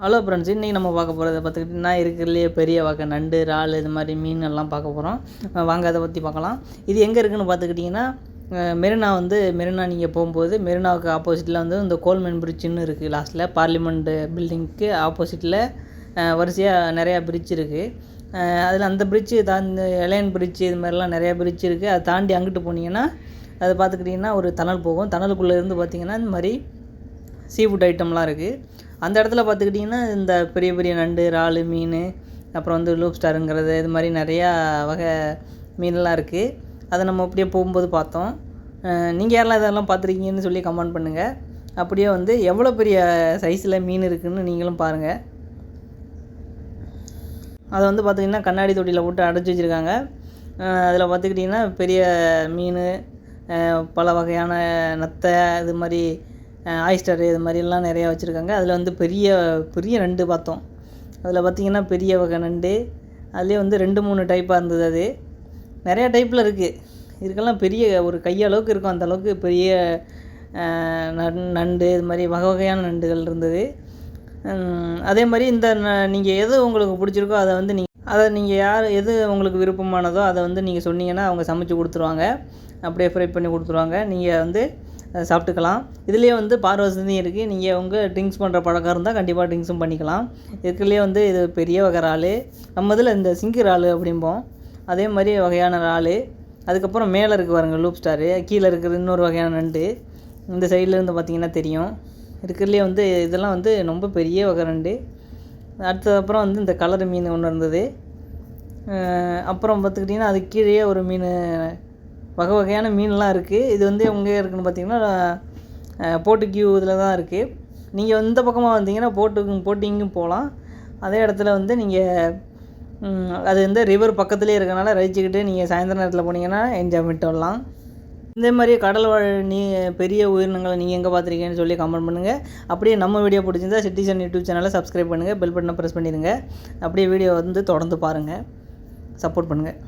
Hello friends, இன்றைக்கி நம்ம பார்க்க போகிறத பார்த்துக்கிட்டிங்கன்னா இருக்கிறதுலையே பெரிய வகை நண்டு, இறால் இது மாதிரி மீன் எல்லாம் பார்க்க போகிறோம். வாங்க அதை பற்றி பார்க்கலாம். இது எங்கே இருக்குதுன்னு பார்த்துக்கிட்டிங்கன்னா மெரினா நீங்கள் போகும்போது மெரினாவுக்கு ஆப்போசிட்டில் வந்து இந்த கோல்மேன் பிரிட்ஜுன்னு இருக்குது. லாஸ்ட்டில் பார்லிமெண்ட் பில்டிங்க்கு ஆப்போசிட்டில் வரிசையாக நிறையா பிரிட்ஜ் இருக்குது. அதில் அந்த பிரிட்ஜு தாண்டி எலையன் பிரிட்ஜு இது மாதிரிலாம் நிறையா பிரிட்ஜ் இருக்குது. அதை தாண்டி அங்கிட்டு போனீங்கன்னா அதை பார்த்துக்கிட்டிங்கன்னா ஒரு டனல் போகும். டனலுக்குள்ளே இருந்து பார்த்திங்கன்னா இந்த மாதிரி சீ ஃபுட் ஐட்டம்லாம் இருக்குது. அந்த இடத்துல பார்த்துக்கிட்டிங்கன்னா இந்த பெரிய பெரிய நண்டு, இறால், மீன், அப்புறம் வந்து லூப்ஸ்டாருங்கிறது இது மாதிரி நிறையா வகை மீன்லாம் இருக்குது. அதை நம்ம அப்படியே போகும்போது பார்த்தோம். நீங்கள் யாரெல்லாம் இதெல்லாம் பார்த்துருக்கீங்கன்னு சொல்லி கமெண்ட் பண்ணுங்கள். அப்படியே வந்து எவ்வளோ பெரிய சைஸில் மீன் இருக்குதுன்னு நீங்களும் பாருங்கள். அதை வந்து பார்த்திங்கன்னா கண்ணாடி தொட்டியில் போட்டு அடைச்சி வச்சுருக்காங்க. அதில் பார்த்துக்கிட்டிங்கன்னா பெரிய மீன், பல வகையான நத்தை, இது மாதிரி ஆயிஸ்டர் இது மாதிரிலாம் நிறையா வச்சுருக்காங்க. அதில் வந்து பெரிய பெரிய நண்டு பார்த்தோம். அதில் பார்த்திங்கன்னா பெரிய வகை நண்டு, அதுலேயே வந்து 2-3 டைப்பாக இருந்தது. அது நிறையா டைப்பில் இருக்குது. இதுக்கெல்லாம் பெரிய ஒரு கையளவுக்கு இருக்கும், அந்தளவுக்கு பெரிய நண்டு இது மாதிரி வகை வகையான நண்டுகள் இருந்தது. அதே மாதிரி இந்த நீங்கள் எது உங்களுக்கு பிடிச்சிருக்கோ அதை நீங்கள் எது உங்களுக்கு விருப்பமானதோ அதை வந்து நீங்கள் சொன்னீங்கன்னா அவங்க சமைச்சு கொடுத்துருவாங்க. அப்படியே ஃப்ரை பண்ணி கொடுத்துருவாங்க. நீங்கள் வந்து சாப்பிட்டுக்கலாம். இதுலேயே வந்து பார் வசதியும் இருக்குது. நீங்கள் உங்கள் ட்ரிங்க்ஸ் பண்ணுற பழக்கம் இருந்தால் கண்டிப்பாக ட்ரிங்க்ஸும் பண்ணிக்கலாம். இதுக்குள்ளேயே வந்து இது பெரிய வகை இறால், நம்ம இதில் இந்த சிங்கு இறால் அப்படிம்போம், அதே மாதிரி வகையான இறால். அதுக்கப்புறம் மேலே இருக்குது பாருங்கள் லூப்ஸ்டாரு, கீழே இருக்கிறது இன்னொரு வகையான நண்டு. இந்த சைட்லேருந்து பார்த்திங்கன்னா தெரியும். இருக்கிறதுலே வந்து இதெல்லாம் வந்து ரொம்ப பெரிய வகை நண்டு. அடுத்ததுக்கப்புறம் வந்து இந்த கலர் மீன் ஒன்று இருந்தது. அப்புறம் பார்த்துக்கிட்டிங்கன்னா அது கீழே ஒரு மீன், வகை வகையான மீன்லாம் இருக்குது. இது வந்து எங்கே இருக்குதுன்னு பார்த்திங்கன்னா போட்டு கியூ இதில் தான் இருக்குது. நீங்கள் இந்த பக்கமாக வந்தீங்கன்னா போட்டிங்கும் போகலாம். அதே இடத்துல வந்து நீங்கள் அது வந்து ரிவர் பக்கத்துலேயே இருக்கனால ரசிச்சுக்கிட்டு நீங்கள் சாயந்தரம் நேரத்தில் போனீங்கன்னா என்ஜாய்மெண்ட் வரலாம். இதே மாதிரி கடல் வாழ் பெரிய உயிரினங்களை நீங்கள் எங்கே பார்த்துருக்கீங்கன்னு சொல்லி கமெண்ட் பண்ணுங்கள். அப்படியே நம்ம வீடியோ பிடிச்சிருந்தா சிட்டிசன் யூடியூப் சேனலை சப்ஸ்கிரைப் பண்ணுங்கள், பெல் பட்டனை ப்ரெஸ் பண்ணிடுங்க. அப்படியே வீடியோ வந்து தொடர்ந்து பாருங்கள், சப்போர்ட் பண்ணுங்கள்.